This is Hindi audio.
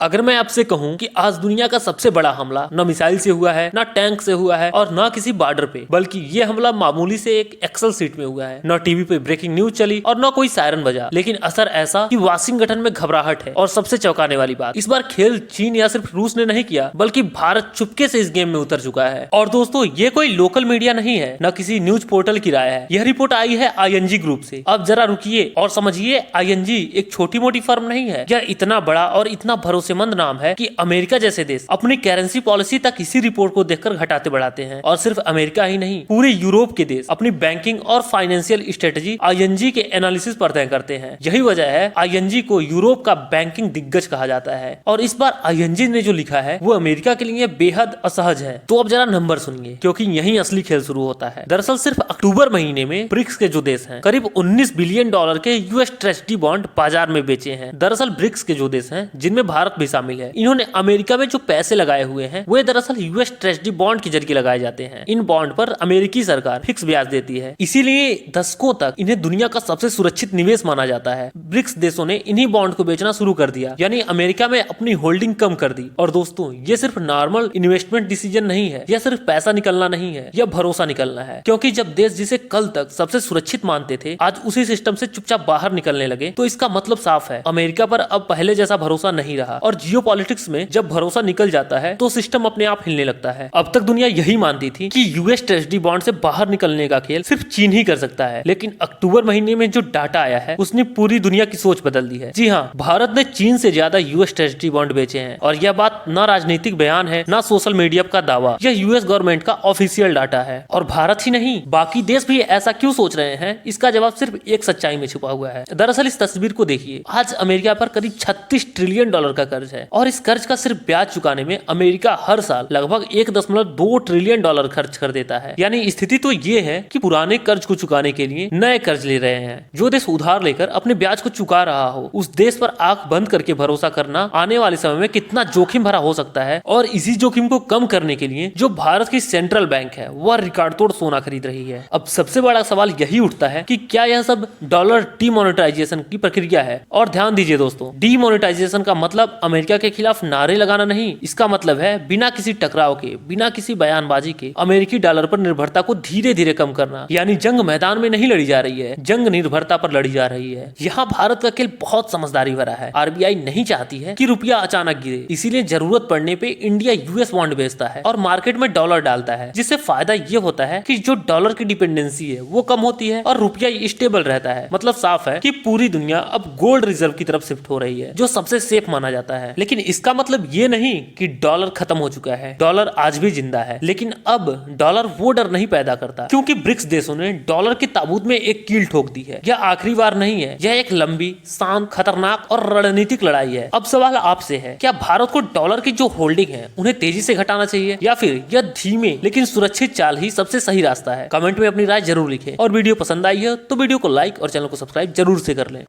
अगर मैं आपसे कहूं कि आज दुनिया का सबसे बड़ा हमला न मिसाइल से हुआ है, न टैंक से हुआ है और न किसी बॉर्डर पे, बल्कि ये हमला मामूली से एक एक्सेल सीट में हुआ है। न टीवी पे ब्रेकिंग न्यूज चली और न कोई सायरन बजा, लेकिन असर ऐसा कि वाशिंगटन में घबराहट है। और सबसे चौंकाने वाली बात, इस बार खेल चीन या सिर्फ रूस ने नहीं किया, बल्कि भारत चुपके से इस गेम में उतर चुका है। और दोस्तों, ये कोई लोकल मीडिया नहीं है, न किसी न्यूज पोर्टल की राय है। यह रिपोर्ट आई है ING ग्रुप से। अब जरा रुकिए और समझिए, ING एक छोटी मोटी फर्म नहीं है। यह इतना बड़ा और इतना भरोसेमंद नाम है कि अमेरिका जैसे देश अपनी करेंसी पॉलिसी तक इसी रिपोर्ट को देखकर घटाते बढ़ाते हैं। और सिर्फ अमेरिका ही नहीं, पूरे यूरोप के देश अपनी बैंकिंग और फाइनेंशियल स्ट्रेटजी ING के एनालिसिस पर तय करते हैं। यही वजह है ING को यूरोप का बैंकिंग दिग्गज कहा जाता है। और इस बार ING ने जो लिखा है वो अमेरिका के लिए बेहद असहज है। तो अब जरा नंबर सुनिए, क्योंकि यही असली खेल शुरू होता है। दरअसल सिर्फ अक्टूबर महीने में ब्रिक्स के जो देश हैं, करीब $19 बिलियन के US ट्रेजरी बॉन्ड बाजार में बेचे हैं। दरअसल ब्रिक्स के जो देश हैं, जिनमें भारत भी शामिल है, इन्होंने अमेरिका में जो पैसे लगाए हुए हैं वे दरअसल US ट्रेजरी बॉन्ड के जरिए लगाए जाते हैं। इन बॉन्ड पर अमेरिकी सरकार फिक्स ब्याज देती है, इसीलिए दशकों तक इन्हें दुनिया का सबसे सुरक्षित निवेश माना जाता है। ब्रिक्स देशों ने इन्हीं बॉन्ड को बेचना शुरू कर दिया, यानी अमेरिका में अपनी होल्डिंग कम कर दी। और दोस्तों, ये सिर्फ नॉर्मल इन्वेस्टमेंट डिसीजन नहीं है, यह सिर्फ पैसा निकलना नहीं है, यह भरोसा निकलना है। क्योंकि जब देश जिसे कल तक सबसे सुरक्षित मानते थे, आज उसी सिस्टम से चुपचाप बाहर निकलने लगे, तो इसका मतलब साफ है, अमेरिका पर अब पहले जैसा भरोसा नहीं रहा। और जियोपॉलिटिक्स में जब भरोसा निकल जाता है तो सिस्टम अपने आप हिलने लगता है। अब तक दुनिया यही मानती थी कि US ट्रेजरी बॉन्ड से बाहर निकलने का खेल सिर्फ चीन ही कर सकता है, लेकिन अक्टूबर महीने में जो डाटा आया है उसने पूरी दुनिया की सोच बदल दी है। जी हाँ, भारत ने चीन से ज्यादा US ट्रेजरी बॉन्ड बेचे हैं। और यह बात न राजनीतिक बयान है, न सोशल मीडिया का दावा, यह US गवर्नमेंट का ऑफिशियल डाटा है। और भारत ही नहीं, बाकी देश भी ऐसा क्यों सोच रहे हैं, इसका जवाब सिर्फ एक सच्चाई में छुपा हुआ है। दरअसल इस तस्वीर को देखिए, आज अमेरिका पर करीब $36 ट्रिलियन का कर्ज है। और इस कर्ज का सिर्फ ब्याज चुकाने में अमेरिका हर साल लगभग $1.2 ट्रिलियन खर्च कर देता है। यानी स्थिति तो ये है कि पुराने कर्ज को चुकाने के लिए नए कर्ज ले रहे हैं। जो देश उधार लेकर अपने ब्याज को चुका रहा हो, उस देश पर आंख बंद करके भरोसा करना आने वाले समय में कितना जोखिम भरा हो सकता है। और इसी जोखिम को कम करने के लिए जो भारत की सेंट्रल बैंक है वह रिकॉर्ड तोड़ सोना खरीद रही है। अब सबसे बड़ा सवाल यही उठता है कि क्या यह सब डॉलर डीमोनेटाइजेशन की प्रक्रिया है। और ध्यान दीजिए दोस्तों, डीमोनेटाइजेशन का मतलब अमेरिका के खिलाफ नारे लगाना नहीं। इसका मतलब है बिना किसी टकराव के, बिना किसी बयानबाजी के अमेरिकी डॉलर पर निर्भरता को धीरे धीरे कम करना। यानी जंग मैदान में नहीं लड़ी जा रही है, जंग निर्भरता पर लड़ी जा रही है। यहाँ भारत का खेल बहुत समझदारी भरा है। RBI नहीं चाहती है कि रुपया अचानक गिरे, इसीलिए जरूरत पड़ने पे इंडिया US बॉन्ड बेचता है और मार्केट में डॉलर डालता है, जिससे फायदा ये होता है कि जो डॉलर की डिपेंडेंसी है वो कम होती है और रुपया स्टेबल रहता है। मतलब साफ है कि पूरी दुनिया अब गोल्ड रिजर्व की तरफ शिफ्ट हो रही है, जो सबसे सेफ माना जाता है। लेकिन इसका मतलब ये नहीं कि डॉलर खत्म हो चुका है। डॉलर आज भी जिंदा है, लेकिन अब डॉलर वो डर नहीं पैदा करता, क्योंकि ब्रिक्स देशों ने डॉलर के ताबूत में एक कील ठोक दी है। यह आखिरी बार नहीं है, यह एक लंबी, शांत, खतरनाक और रणनीतिक लड़ाई है। अब सवाल आपसे है, क्या भारत को डॉलर की जो होल्डिंग है उन्हें तेजी से घटाना चाहिए, या फिर यह धीमे लेकिन सुरक्षित चाल ही सबसे सही रास्ता है? कमेंट में अपनी राय जरूर लिखें। और वीडियो पसंद आई है तो वीडियो को लाइक और चैनल को सब्सक्राइब जरूर से कर लें।